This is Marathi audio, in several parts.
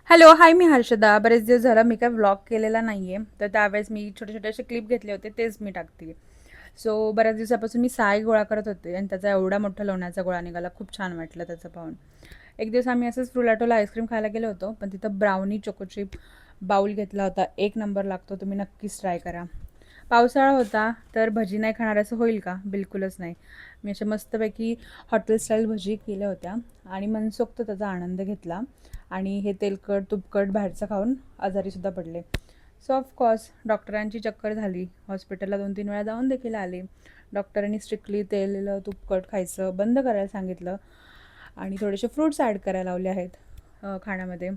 हॅलो, हाय. मी हर्षदा. बरेच दिवस झालं मी काय व्लॉग केलेला नाही आहे. तर त्यावेळेस मी छोटे-छोटे असे क्लिप घेतले होते, तेच मी टाकते. सो बऱ्याच दिवसापासून मी साय गोळा करत होते आणि त्याचा एवढा मोठा लोण्याचा गोळा निघाला. खूप छान वाटलं त्याचं पाहून. एक दिवस आम्ही असंच फ्रुलाटोला आईस्क्रीम खायला गेलो होतो, पण तिथं ब्राउनी चोको चिप बाउल घेतला होता. एक नंबर लागतो. तुम्ही नक्कीच ट्राय करा. पावसाळा होता, तर भजी नाही खाणार असं होईल का? बिलकुलच नाही. मी अशा मस्तपैकी हॉटेल स्टाईल भजी केल्या होत्या आणि मनसोक्त त्याचा आनंद घेतला. आणि हे तेलकट तुपकट बाहेरचं खाऊन आजारीसुद्धा पडले. सो ऑफकोर्स डॉक्टरांची चक्कर झाली. हॉस्पिटलला 2-3 वेळा जाऊन देखील आले. डॉक्टरांनी स्ट्रिक्टली तेल तुपकट खायचं बंद करायला सांगितलं आणि थोडेसे फ्रूट्स ॲड करायला लावले आहेत खाण्यामध्ये.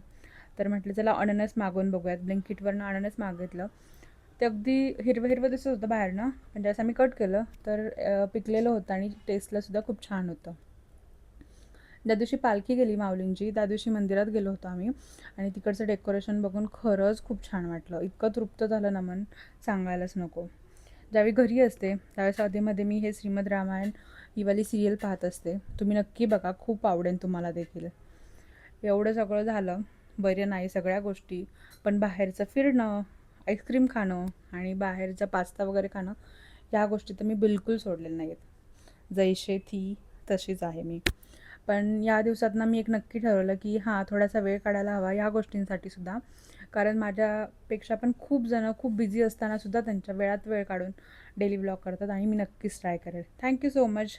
तर म्हटलं चला अननस मागवून बघूयात. ब्लिंकिटवरनं अननस मागितलं. ते अगदी हिरवं हिरवं दिसत होतं बाहेरनं, पण ज्यावेळेस आम्ही कट केलं तर पिकलेलं होतं आणि टेस्टलासुद्धा खूप छान होतं. ज्या दिवशी पालखी गेली माऊलींची, त्या दिवशी मंदिरात गेलो होतो आम्ही आणि तिकडचं डेकोरेशन बघून खरंच खूप छान वाटलं. इतकं तृप्त झालं ना मन, सांगायलाच नको. ज्यावेळी घरी असते, त्यावेळेस आधीमध्ये मी हे श्रीमद रामायण ही वाली सिरियल पाहत असते. तुम्ही नक्की बघा, खूप आवडेल तुम्हाला देखील. एवढं सगळं झालं, बरं नाही सगळ्या गोष्टी, पण बाहेरचं फिरणं, आईस्क्रीम खाणं आणि बाहेरचा पास्ता वगैरे खाणं, ह्या गोष्टी तर मी बिलकुल सोडलेल्या नाही आहेत. जैसे थी तशीच आहे मी. पण या दिवसातनं मी एक नक्की ठरवलं, की हां, थोडासा वेळ काढायला हवा ह्या गोष्टींसाठी सुद्धा. कारण माझ्यापेक्षा पण खूप जणं खूप बिझी असतानासुद्धा त्यांच्या वेळात वेळ काढून डेली व्लॉग करतात आणि मी नक्कीच ट्राय करेल. Thank you so much.